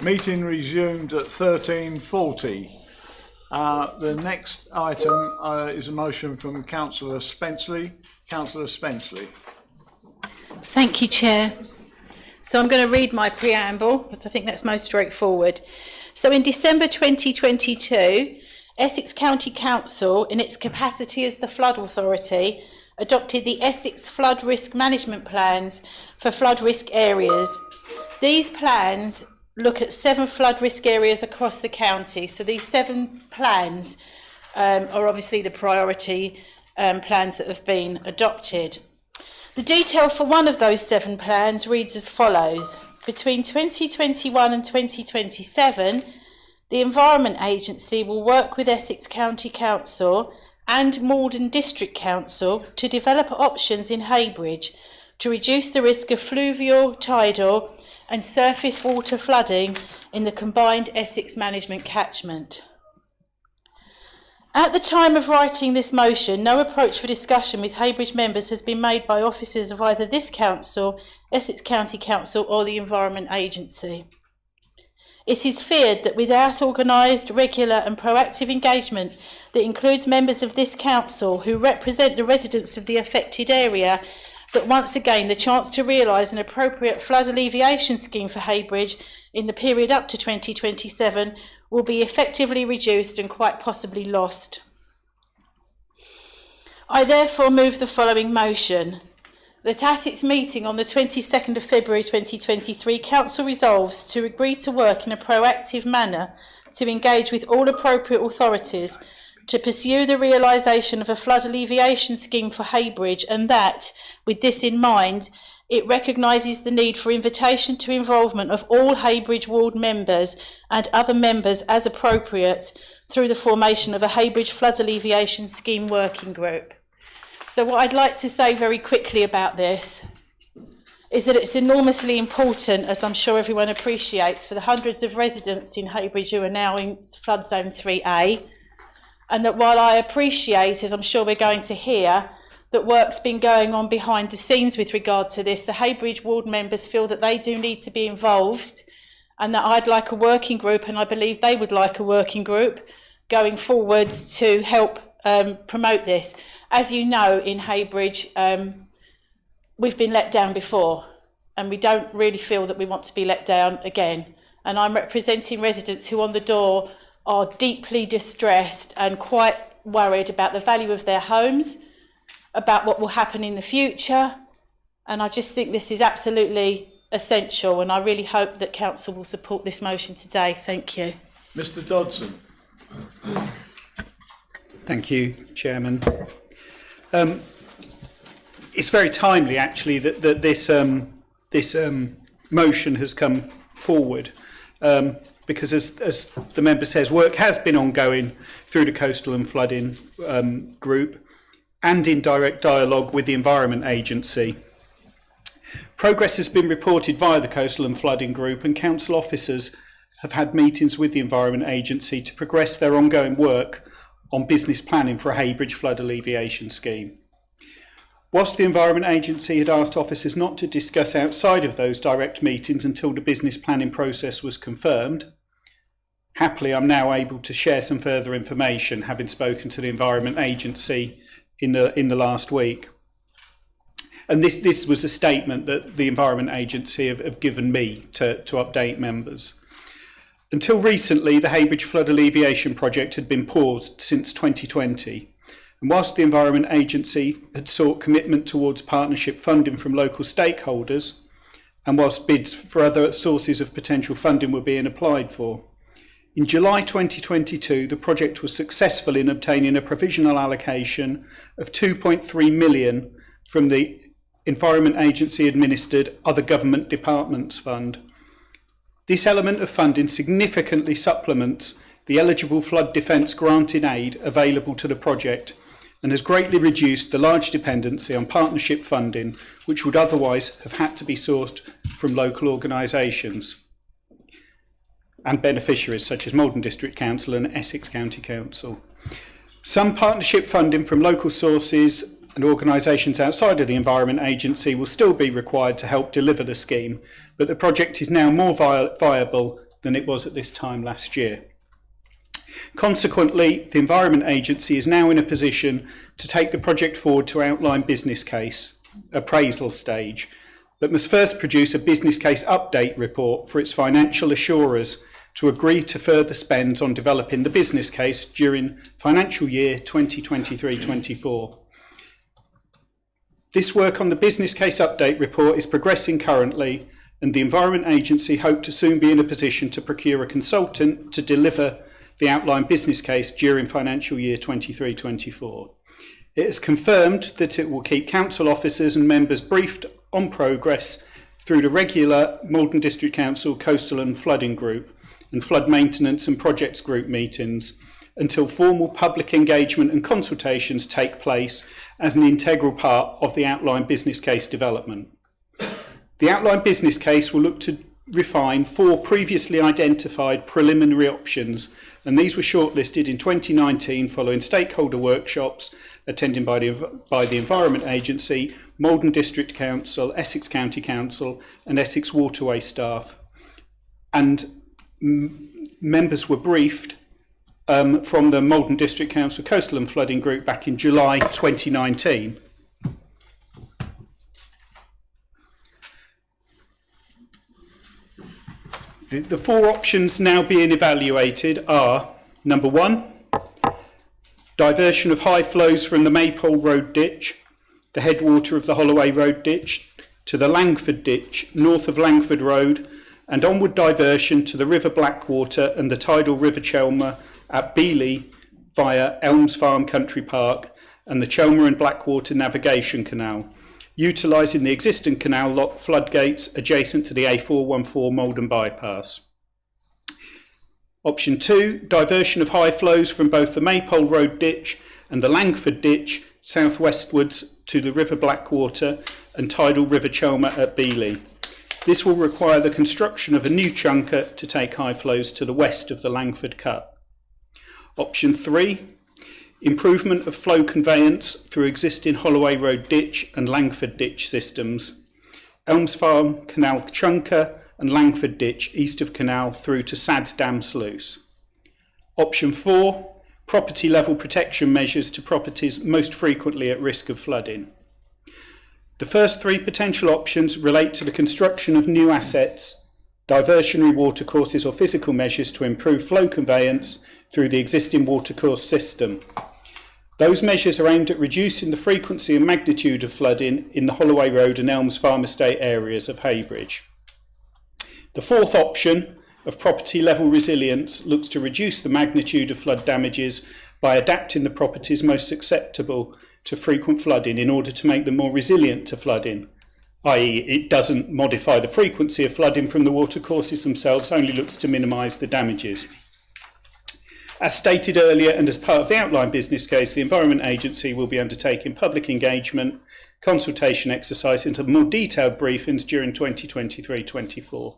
Meeting resumed at 13:40. The next item is a motion from Councillor Spenceley. Councillor Spenceley. Thank you, Chair. So I'm going to read my preamble because I think that's most straightforward. So in December 2022, Essex County Council, in its capacity as the Flood Authority, adopted the Essex Flood Risk Management Plans for flood risk areas. These plans look at 7 flood risk areas across the county. So these 7 plans are obviously the priority plans that have been adopted. The detail for one of those 7 plans reads as follows. Between 2021 and 2027, the Environment Agency will work with Essex County Council and Malden District Council to develop options in Heybridge to reduce the risk of fluvial, tidal and surface water flooding in the combined Essex management catchment. At the time of writing this motion, no approach for discussion with Heybridge members has been made by officers of either this council, Essex County Council or the Environment Agency. It is feared that without organised, regular and proactive engagement that includes members of this council who represent the residents of the affected area, that once again the chance to realise an appropriate flood alleviation scheme for Heybridge in the period up to 2027 will be effectively reduced and quite possibly lost. I therefore move the following motion: that at its meeting on the 22nd of February 2023, Council resolves to agree to work in a proactive manner to engage with all appropriate authorities to pursue the realisation of a flood alleviation scheme for Heybridge, and that, with this in mind, it recognises the need for invitation to involvement of all Heybridge ward members and other members as appropriate through the formation of a Heybridge flood alleviation scheme working group. So what I'd like to say very quickly about this is that it's enormously important, as I'm sure everyone appreciates, for the hundreds of residents in Heybridge who are now in flood zone 3A, and that while I appreciate, as I'm sure we're going to hear, that work's been going on behind the scenes with regard to this, the Heybridge ward members feel that they do need to be involved, and that I'd like a working group, and I believe they would like a working group going forwards to help promote this. As you know, in Heybridge, we've been let down before, and we don't really feel that we want to be let down again. And I'm representing residents who on the door are deeply distressed and quite worried about the value of their homes, about what will happen in the future. And I just think this is absolutely essential, and I really hope that Council will support this motion today. Thank you. Mr. Dodson. Thank you, Chairman. It's very timely, actually, that this motion has come forward, because, as the member says, work has been ongoing through the Coastal and Flooding group and in direct dialogue with the Environment Agency. Progress has been reported via the Coastal and Flooding group, and council officers have had meetings with the Environment Agency to progress their ongoing work on business planning for a Heybridge flood alleviation scheme. Whilst the Environment Agency had asked officers not to discuss outside of those direct meetings until the business planning process was confirmed, happily I'm now able to share some further information, having spoken to the Environment Agency in the last week. And this was a statement that the Environment Agency have given me to update members. Until recently, the Heybridge Flood Alleviation Project had been paused since 2020. And whilst the Environment Agency had sought commitment towards partnership funding from local stakeholders, and whilst bids for other sources of potential funding were being applied for, in July 2022, the project was successful in obtaining a provisional allocation of 2.3 million from the Environment Agency administered Other Government Departments Fund. This element of funding significantly supplements the eligible flood defence granted aid available to the project and has greatly reduced the large dependency on partnership funding, which would otherwise have had to be sourced from local organisations and beneficiaries such as Malden District Council and Essex County Council. Some partnership funding from local sources and organisations outside of the Environment Agency will still be required to help deliver the scheme, but the project is now more viable than it was at this time last year. Consequently, the Environment Agency is now in a position to take the project forward to outline business case appraisal stage, but must first produce a business case update report for its financial assurers to agree to further spends on developing the business case during financial year 2023-24. This work on the business case update report is progressing currently, and the Environment Agency hope to soon be in a position to procure a consultant to deliver the outlined business case during financial year 23-24. It has confirmed that it will keep council officers and members briefed on progress through the regular Malden District Council Coastal and Flooding Group and Flood Maintenance and Projects Group meetings until formal public engagement and consultations take place as an integral part of the outlined business case development. The outlined business case will look to refine 4 previously identified preliminary options, and these were shortlisted in 2019 following stakeholder workshops attended by the Environment Agency, Malden District Council, Essex County Council and Essex Waterway staff. And members were briefed from the Malden District Council Coastal and Flooding Group back in July 2019. The 4 options now being evaluated are: number 1, diversion of high flows from the Maypole Road ditch, the headwater of the Holloway Road ditch, to the Langford ditch north of Langford Road, and onward diversion to the River Blackwater and the tidal River Chelmer at Beeley via Elms Farm Country Park and the Chelmer and Blackwater Navigation Canal, utilising the existing canal lock floodgates adjacent to the A414 Malden bypass. Option 2, diversion of high flows from both the Maypole Road ditch and the Langford ditch southwestwards to the River Blackwater and tidal River Chelmer at Beeley. This will require the construction of a new chunker to take high flows to the west of the Langford Cut. Option 3, improvement of flow conveyance through existing Holloway Road ditch and Langford ditch systems, Elms Farm Canal chunker and Langford ditch east of canal through to Sads Dam sluice. Option 4, property level protection measures to properties most frequently at risk of flooding. The first 3 potential options relate to the construction of new assets, diversionary watercourses or physical measures to improve flow conveyance through the existing watercourse system. Those measures are aimed at reducing the frequency and magnitude of flooding in the Holloway Road and Elms Farm Estate areas of Heybridge. The 4th option of property level resilience looks to reduce the magnitude of flood damages by adapting the properties most susceptible to frequent flooding in order to make them more resilient to flooding, i.e. it doesn't modify the frequency of flooding from the watercourses themselves, only looks to minimise the damages. As stated earlier, and as part of the outline business case, the Environment Agency will be undertaking public engagement, consultation exercise into more detailed briefings during 2023-24.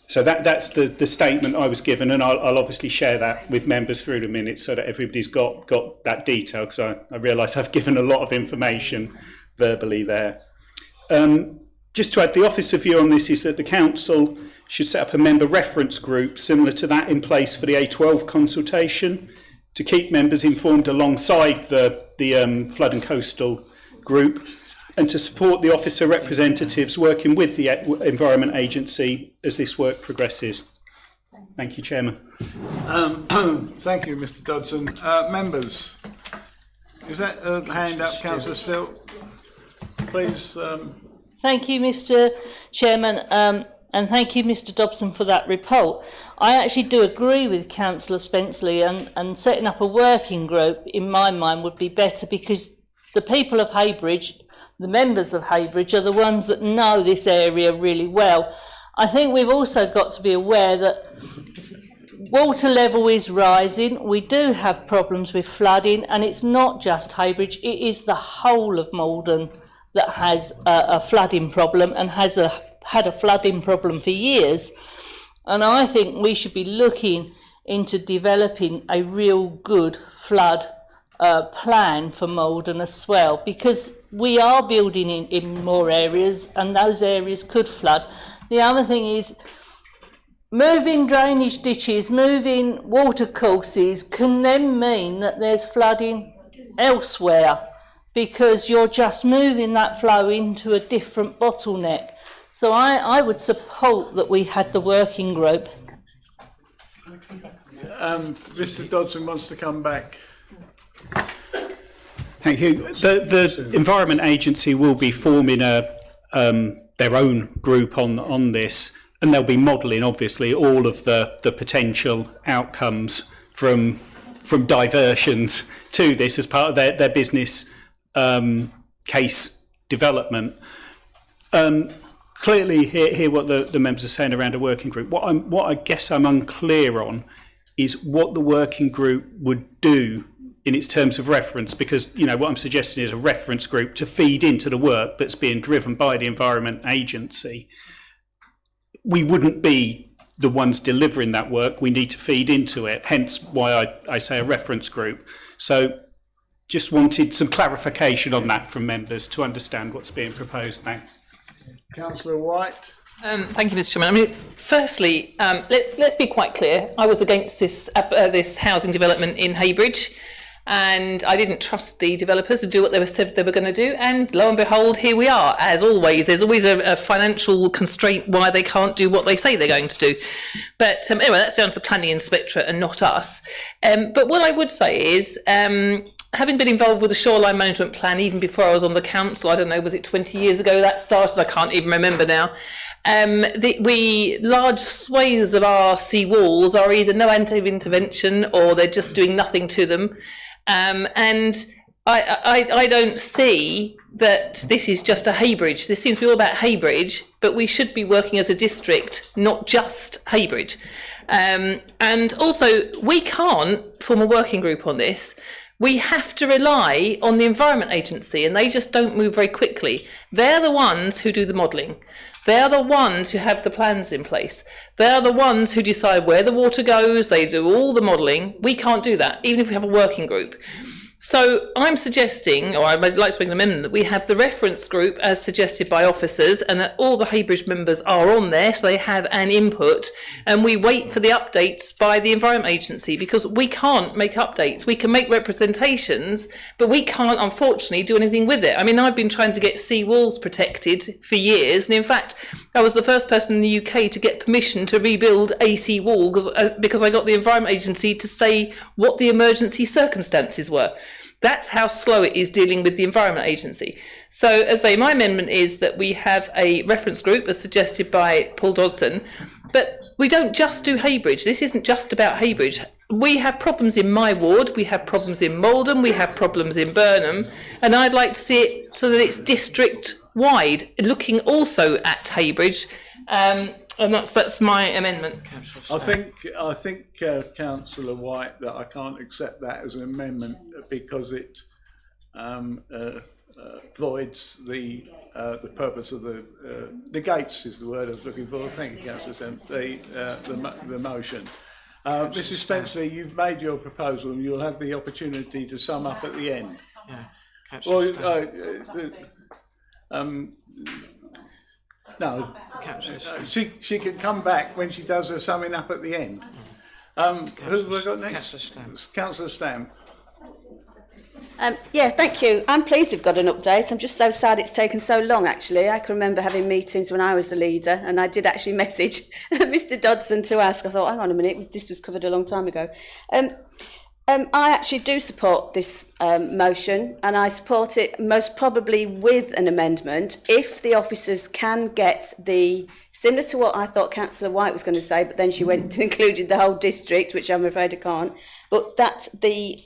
So that's the statement I was given, and I'll obviously share that with members through the minutes so that everybody's got that detail, because I realise I've given a lot of information verbally there. Just to add, the officer view on this is that the council should set up a member reference group similar to that in place for the A12 consultation to keep members informed alongside the Flood and Coastal group, and to support the officer representatives working with the Environment Agency as this work progresses. Thank you, Chairman. Thank you, Mr Dodson. Members, is that a hand up, Councillor Still? Please. Thank you, Mr Chairman, and thank you, Mr Dobson, for that report. I actually do agree with Councillor Spenceley, and setting up a working group, in my mind, would be better, because the people of Heybridge, the members of Heybridge, are the ones that know this area really well. I think we've also got to be aware that water level is rising. We do have problems with flooding, and it's not just Heybridge, it is the whole of Malden that has a flooding problem and has had a flooding problem for years. And I think we should be looking into developing a real good flood plan for Malden as well, because we are building in more areas and those areas could flood. The other thing is, moving drainage ditches, moving water courses can then mean that there's flooding elsewhere because you're just moving that flow into a different bottleneck. So I would support that we had the working group. Mr Dodson wants to come back. Thank you. The Environment Agency will be forming their own group on this, and they'll be modelling, obviously, all of the potential outcomes from diversions to this as part of their business case development. Clearly, hear what the members are saying around a working group. What I guess I'm unclear on is what the working group would do in its terms of reference, because what I'm suggesting is a reference group to feed into the work that's being driven by the Environment Agency. We wouldn't be the ones delivering that work. We need to feed into it, hence why I say a reference group. So just wanted some clarification on that from members to understand what's being proposed. Thanks. Councillor White. Thank you, Mr. Chairman. I mean, firstly, let's be quite clear. I was against this housing development in Heybridge, and I didn't trust the developers to do what they said they were going to do. And lo and behold, here we are. As always, there's always a financial constraint why they can't do what they say they're going to do. But anyway, that's down to the planning inspectorate and not us. But what I would say is, having been involved with the shoreline management plan even before I was on the council, I don't know, was it 20 years ago that started? I can't even remember now. Large swathes of our sea walls are either no intervention or they're just doing nothing to them. And I don't see that this is just a Heybridge. This seems to be all about Heybridge, but we should be working as a district, not just Heybridge. And also, we can't form a working group on this. We have to rely on the Environment Agency, and they just don't move very quickly. They're the ones who do the modelling. They're the ones who have the plans in place. They're the ones who decide where the water goes. They do all the modelling. We can't do that, even if we have a working group. So I'm suggesting, or I'd like to make an amendment, that we have the reference group as suggested by officers, and that all the Heybridge members are on there, so they have an input, and we wait for the updates by the Environment Agency, because we can't make updates. We can make representations, but we can't, unfortunately, do anything with it. I mean, I've been trying to get sea walls protected for years, and in fact, I was the first person in the UK to get permission to rebuild a sea wall because I got the Environment Agency to say what the emergency circumstances were. That's how slow it is dealing with the Environment Agency. So, as I say, my amendment is that we have a reference group, as suggested by Paul Dodson, but we don't just do Heybridge. This isn't just about Heybridge. We have problems in my ward, we have problems in Maldon, we have problems in Burnham, and I'd like to see it so that it's district-wide, looking also at Heybridge, and that's my amendment. I think Councillor White, that I can't accept that as an amendment because it voids the purpose of the negates is the word I was looking for. Thank you, Councillor Sam. The motion. Mrs. Spenceley, you've made your proposal, and you'll have the opportunity to sum up at the end. No, she can come back when she does her summing up at the end. Who have we got next? Councillor Stamp. Yeah, thank you. I'm pleased we've got an update. I'm just so sad it's taken so long, actually. I can remember having meetings when I was the leader, and I did actually message Mr Dodson to ask. I thought, hang on a minute, this was covered a long time ago. I actually do support this motion, and I support it most probably with an amendment if the officers can get similar to what I thought Councillor White was going to say, but then she went to included the whole district, which I'm afraid I can't, but that the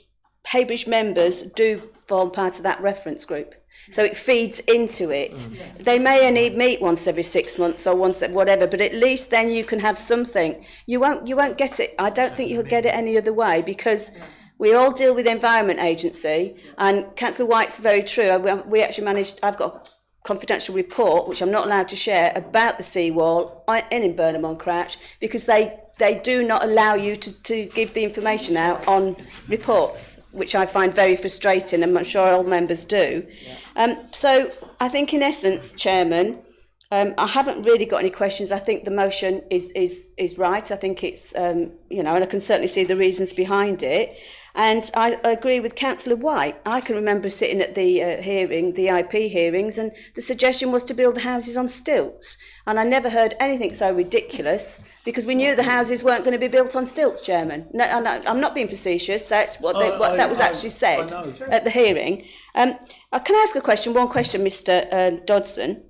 Heybridge members do form part of that reference group. So it feeds into it. They may only meet once every 6 months or once whatever, but at least then you can have something. You won't get it. I don't think you'll get it any other way, because we all deal with the Environment Agency, and Councillor White's very true. We actually managed. I've got a confidential report which I'm not allowed to share about the seawall in Burnham on Crouch, because they do not allow you to give the information out on reports, which I find very frustrating, and I'm sure all members do. So I think in essence, Chairman, I haven't really got any questions. I think the motion is right. I think it's, you know, and I can certainly see the reasons behind it. And I agree with Councillor White. I can remember sitting at the hearing, the IP hearings, and the suggestion was to build houses on stilts. And I never heard anything so ridiculous, because we knew the houses weren't going to be built on stilts, Chairman. No, I'm not being facetious. That's what, that was actually said at the hearing. Can I ask a question? One question, Mr. Dodson.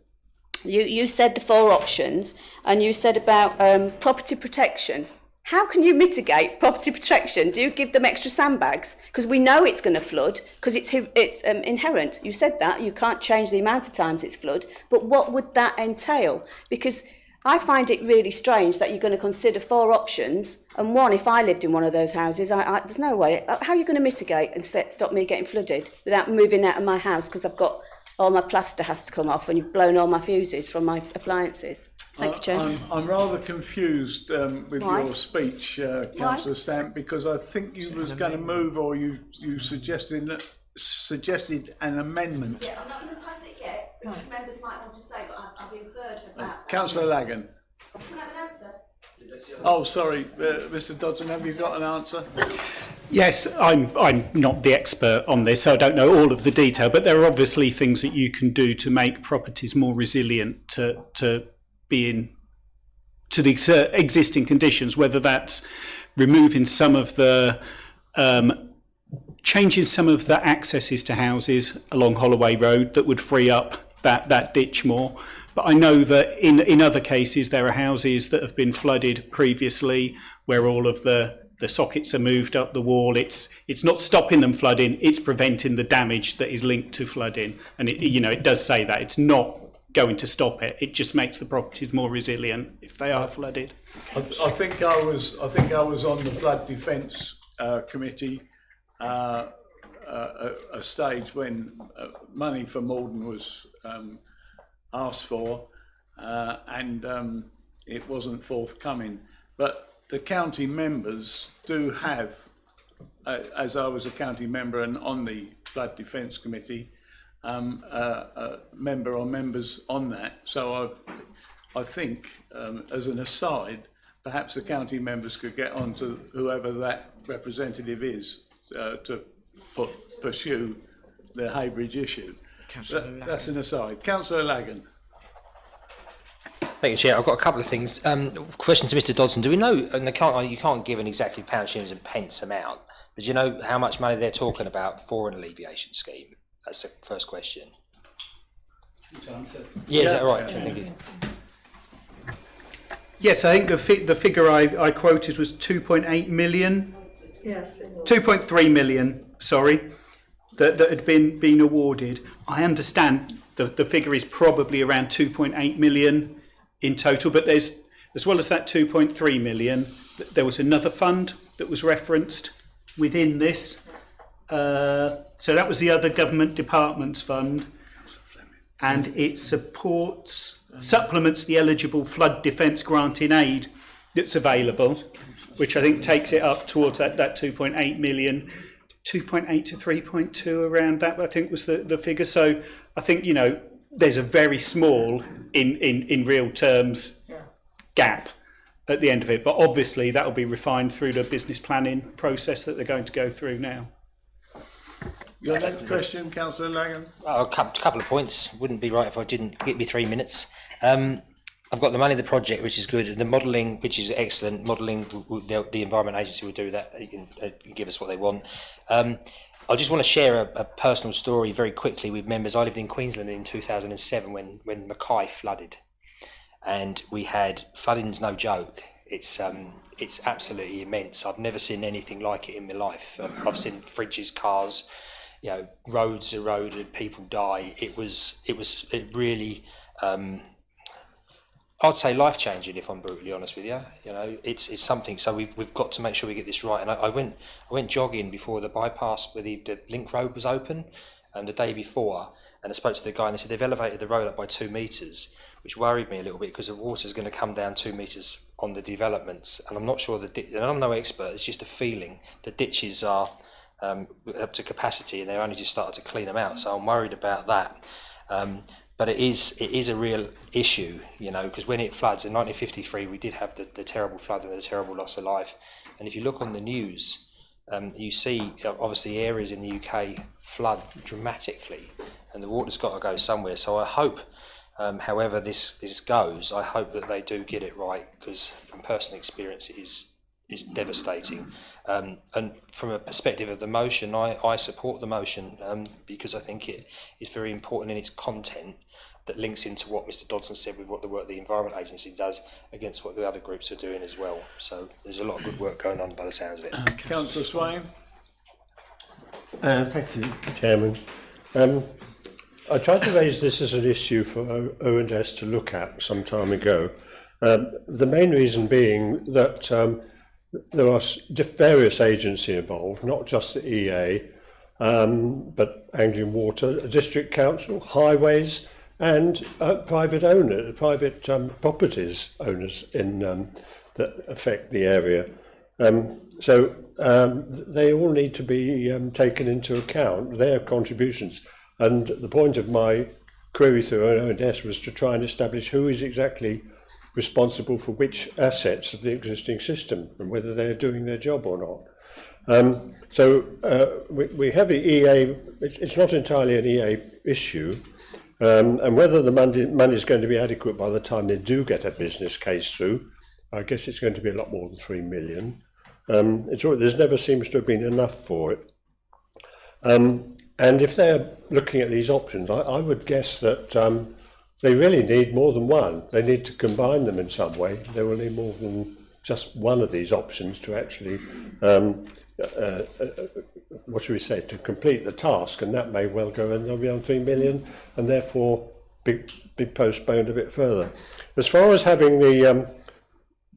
You said the 4 options, and you said about property protection. How can you mitigate property protection? Do you give them extra sandbags? Because we know it's going to flood, because it's inherent. You said that. You can't change the amount of times it's flood. But what would that entail? Because I find it really strange that you're going to consider 4 options, and one, if I lived in one of those houses, there's no way. How are you going to mitigate and stop me getting flooded without moving out of my house because I've got all my plaster has to come off and you've blown all my fuses from my appliances? Thank you, Chair. I'm rather confused with Why? your speech, Councillor Stamp, because I think you was going to move, or you suggested an amendment. Yeah, I'm not going to pass it yet, because members might want to say, but I've inferred about Councillor Lagan. Can I have an answer? Oh, sorry, Mr. Dodson, have you got an answer? Yes, I'm not the expert on this, so I don't know all of the detail, but there are obviously things that you can do to make properties more resilient to being to the existing conditions, whether that's removing some of the changing some of the accesses to houses along Holloway Road that would free up that ditch more. But I know that in other cases there are houses that have been flooded previously where all of the sockets are moved up the wall. It's not stopping them flooding, it's preventing the damage that is linked to flooding. And it does say that it's not going to stop it. It just makes the properties more resilient if they are flooded. I think I was on the flood defence committee a stage when money for Malden was asked for, and it wasn't forthcoming. But the county members do have, as I was a county member and on the flood defence committee, a member or members on that. So I think, as an aside, perhaps the county members could get on to whoever that representative is to pursue the Haybridge issue. That's an aside. Councillor Lagan. Thank you, Chair. I've got a couple of things. Question to Mr. Dodson. Do we know, and you can't give an exactly pounds, shillings and pence amount, but do you know how much money they're talking about for an alleviation scheme? That's the first question. Yeah, is that right? Yeah. Thank you. Yes, I think the figure I quoted was 2.8 million. Yes. 2.3 million, sorry, that had been awarded. I understand the figure is probably around 2.8 million in total, but there's, as well as that 2.3 million, there was another fund that was referenced within this. So that was the other government departments fund, and it supplements the eligible flood defence grant in aid that's available, which I think takes it up towards that 2.8 million, 2.8 to 3.2 around that, I think was the figure. So I think, there's a very small, in real terms, gap at the end of it. But obviously that will be refined through the business planning process that they're going to go through now. Your next question, Councillor Lagan. A couple of points. Wouldn't be right if I didn't get me 3 minutes. I've got the money of the project, which is good, and the modelling, which is excellent. Modelling, the Environment Agency will do that. You can give us what they want. I just want to share a personal story very quickly with members. I lived in Queensland in 2007 when Mackay flooded, and we had flooding's no joke. It's absolutely immense. I've never seen anything like it in my life. I've seen fridges, cars, roads eroded, people die. It really. I'd say life-changing, if I'm brutally honest with you. It's something. So we've got to make sure we get this right. And I went jogging before the bypass where the link road was open, the day before, and I spoke to the guy and they said they've elevated the road up by 2 metres, which worried me a little bit because the water's going to come down 2 metres on the developments, and I'm not sure and I'm no expert. It's just a feeling. The ditches are up to capacity, and they're only just started to clean them out. So I'm worried about that. but it is a real issue, you know, because when it floods in 1953, we did have the terrible flood and the terrible loss of life. And if you look on the news, you see obviously areas in the UK flood dramatically, and the water's got to go somewhere. So I hope, however this goes, I hope that they do get it right, because from personal experience, it is devastating. And from a perspective of the motion, I support the motion because I think it is very important in its content, that links into what Mr Dodson said with what the work the Environment Agency does against what the other groups are doing as well. So there's a lot of good work going on by the sounds of it. Councillor Swain. Thank you, Chairman. I tried to raise this as an issue for O&S to look at some time ago. The main reason being that there are various agencies involved, not just the EA, but Anglian Water, District Council, Highways, and private properties owners that affect the area. So they all need to be taken into account, their contributions. And the point of my query through O&S was to try and establish who is exactly responsible for which assets of the existing system and whether they're doing their job or not. We have the EA, it's not entirely an EA issue, and whether the money is going to be adequate by the time they do get a business case through, I guess it's going to be a lot more than 3 million. There's never seems to have been enough for it. And if they're looking at these options, I would guess that they really need more than one. They need to combine them in some way. They will need more than just one of these options to actually, to complete the task, and that may well go beyond 3 million and therefore be postponed a bit further. As far as having the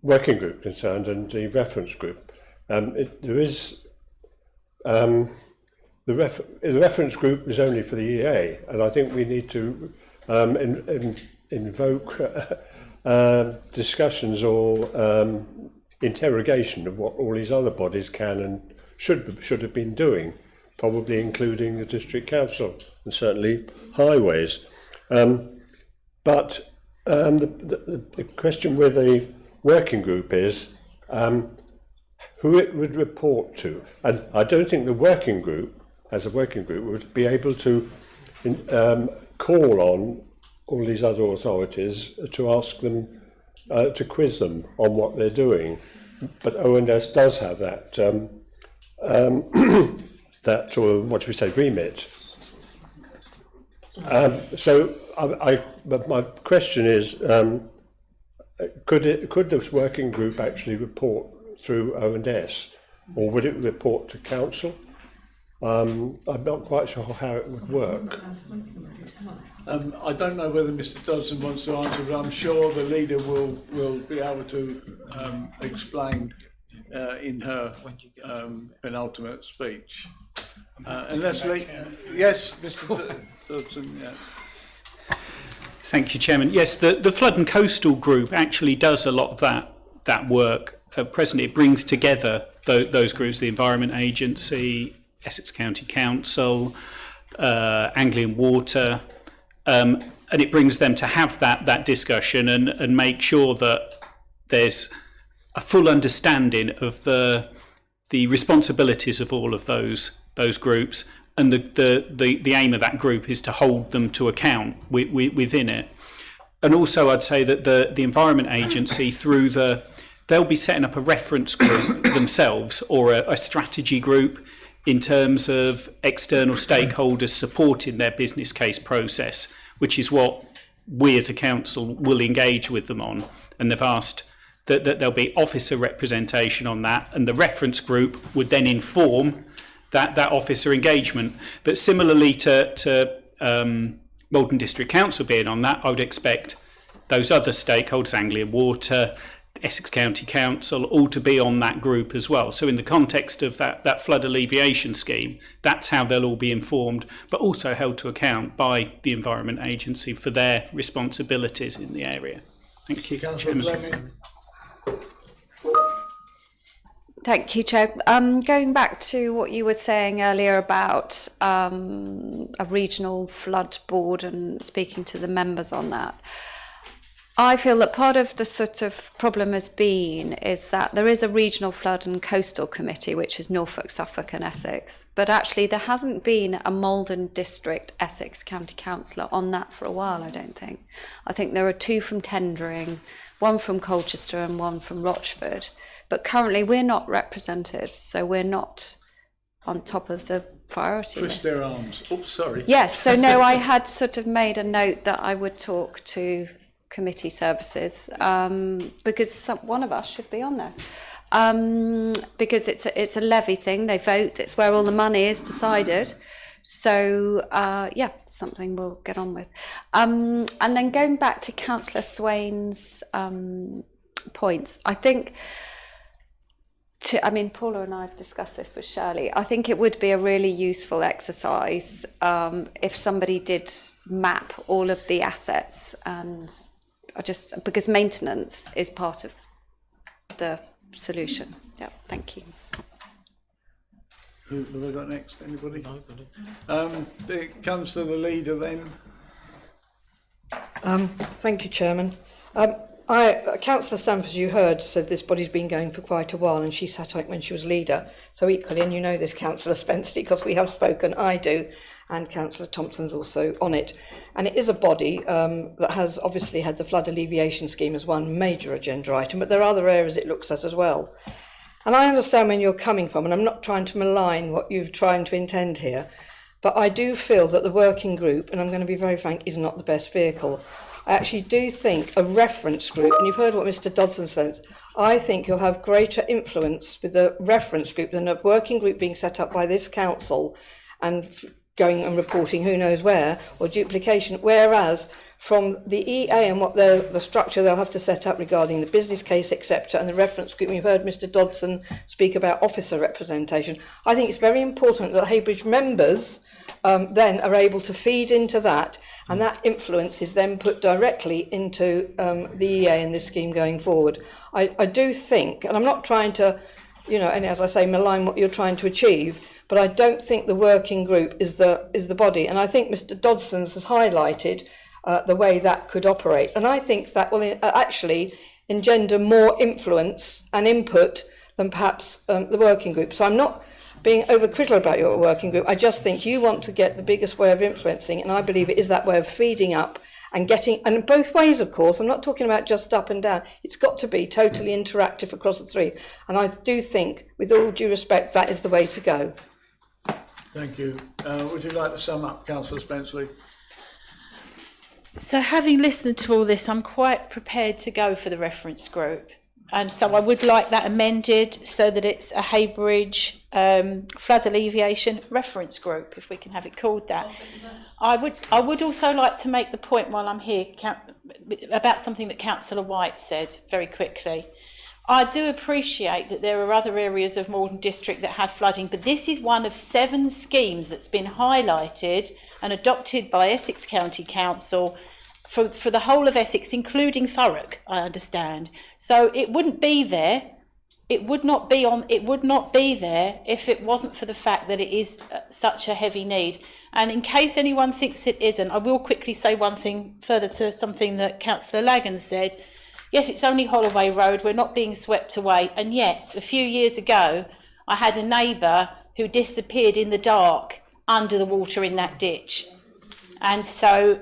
working group concerned and the reference group, the reference group is only for the EA, and I think we need to invoke discussions or interrogation of what all these other bodies can and should have been doing, probably including the District Council and certainly Highways. But the question with the working group is who it would report to. And I don't think the working group, as a working group, would be able to call on all these other authorities to ask them, to quiz them on what they're doing. But O&S does have that, remit. But my question is, could this working group actually report through O&S, or would it report to council? I'm not quite sure how it would work. I don't know whether Mr Dodson wants to answer, but I'm sure the leader will be able to explain in her penultimate speech. Yes, Mr Dodson. Yeah. Thank you, Chairman. Yes, the Flood and Coastal Group actually does a lot of that work. Presently, it brings together those groups: the Environment Agency, Essex County Council, Anglian Water, and it brings them to have that discussion and make sure that there's a full understanding of the responsibilities of all of those groups, and the aim of that group is to hold them to account within it. And also, I'd say that the Environment Agency, they'll be setting up a reference group themselves, or a strategy group, in terms of external stakeholders supporting their business case process, which is what we as a council will engage with them on. And they've asked that there'll be officer representation on that, and the reference group would then inform that officer engagement. But similarly to Malden District Council being on that, I would expect those other stakeholders, Anglian Water, Essex County Council, all to be on that group as well. So in the context of that flood alleviation scheme, that's how they'll all be informed, but also held to account by the Environment Agency for their responsibilities in the area. Thank you, Chairman. Thank you, Chair. Going back to what you were saying earlier about a regional flood board and speaking to the members on that, I feel that part of the sort of problem has been is that there is a regional flood and coastal committee, which is Norfolk, Suffolk and Essex, but actually there hasn't been a Malden District Essex County Councillor on that for a while, I don't think. I think there are two from Tendring, one from Colchester and one from Rochford, but currently we're not represented, so we're not on top of the priority list. Twist their arms. Oh, sorry. Yes, so no, I had sort of made a note that I would talk to committee services because one of us should be on there because it's a levy thing. They vote. It's where all the money is decided. So yeah, something we'll get on with. And then going back to Councillor Swain's points, I think. I mean, Paula and I have discussed this with Shirley. I think it would be a really useful exercise if somebody did map all of the assets, and just because maintenance is part of the solution. Yeah, thank you. Who have we got next? Anybody? It comes to the leader then. Thank you, Chairman. Councillor Stamp, as you heard, said this body's been going for quite a while, and she sat on it when she was leader. So equally, and you know this, Councillor Spenceley, because we have spoken, I do, and Councillor Thompson's also on it. And it is a body that has obviously had the flood alleviation scheme as one major agenda item, but there are other areas it looks at as well. And I understand where you're coming from, and I'm not trying to malign what you're trying to intend here, but I do feel that the working group, and I'm going to be very frank, is not the best vehicle. I actually do think a reference group, and you've heard what Mr Dodson said, I think you'll have greater influence with the reference group than a working group being set up by this council and going and reporting who knows where, or duplication, whereas from the EA and what the structure they'll have to set up regarding the business case, etc., and the reference group, you've heard Mr Dodson speak about officer representation. I think it's very important that Heybridge members then are able to feed into that, and that influence is then put directly into the EA and this scheme going forward. I do think, and I'm not trying to, you know, and as I say, malign what you're trying to achieve, but I don't think the working group is the body. And I think Mr Dodson's has highlighted the way that could operate. And I think that will actually engender more influence and input than perhaps the working group. So I'm not being overcritical about your working group. I just think you want to get the biggest way of influencing, and I believe it is that way of feeding up and getting, and both ways, of course. I'm not talking about just up and down. It's got to be totally interactive across the three. And I do think, with all due respect, that is the way to go. Thank you. Would you like to sum up, Councillor Spenceley? So having listened to all this, I'm quite prepared to go for the reference group. And so I would like that amended so that it's a Heybridge flood alleviation reference group, if we can have it called that. I would also like to make the point while I'm here about something that Councillor White said very quickly. I do appreciate that there are other areas of Malden District that have flooding, but this is one of 7 schemes that's been highlighted and adopted by Essex County Council for the whole of Essex, including Thurrock, I understand. So it wouldn't be there. It would not be there if it wasn't for the fact that it is such a heavy need. And in case anyone thinks it isn't, I will quickly say one thing further to something that Councillor Lagan said. Yes, it's only Holloway Road. We're not being swept away. And yet, a few years ago, I had a neighbour who disappeared in the dark under the water in that ditch. And so,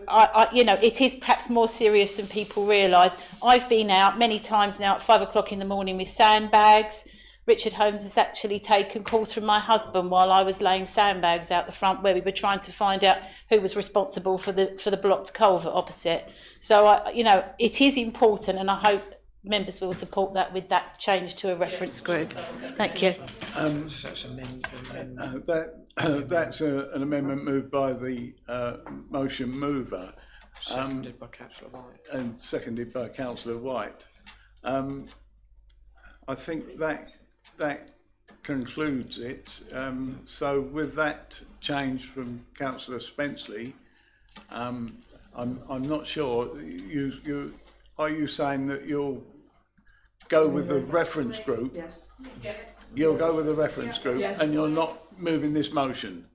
you know, it is perhaps more serious than people realise. I've been out many times now at 5 o'clock in the morning with sandbags. Richard Holmes has actually taken calls from my husband while I was laying sandbags out the front, where we were trying to find out who was responsible for the blocked culvert opposite. So, you know, it is important, and I hope members will support that with that change to a reference group. Thank you. That's an amendment moved by the motion mover. Seconded by Councillor White. And seconded by Councillor White. I think that concludes it. So with that change from Councillor Spenceley, I'm not sure. Are you saying that you'll go with the reference group? Yes. You'll go with the reference group and you're not moving this motion.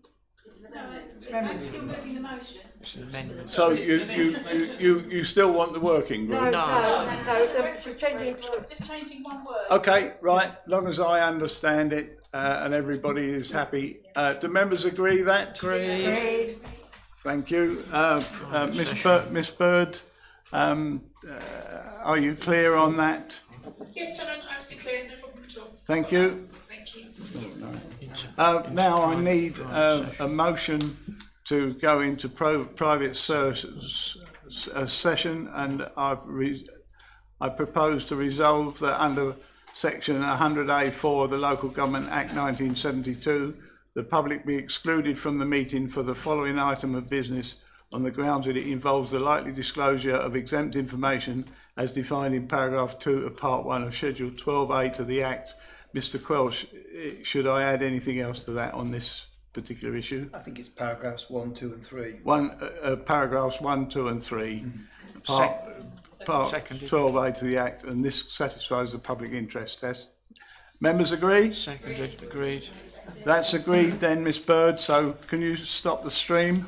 I'm still moving the motion. It's an amendment. So you still want the working group? She's changing. Just changing one word. Okay, right, long as I understand it and everybody is happy. Do members agree that? Agreed. Thank you. Miss Bird, are you clear on that? Yes, Chairman, absolutely clear, no problem at all. Thank you. Thank you. Now I need a motion to go into private session, and I propose to resolve that under section 100A4 of the Local Government Act 1972, the public be excluded from the meeting for the following item of business on the grounds that it involves the likely disclosure of exempt information as defined in paragraph 2 of part 1 of schedule 12A to the Act. Mr. Quelch, should I add anything else to that on this particular issue? I think it's paragraphs 1, 2 and 3. Paragraphs 1, 2 and 3, part Seconded. 12A to the Act, and this satisfies the public interest test. Members agree? Seconded. Agreed. That's agreed then, Miss Bird, so can you stop the stream?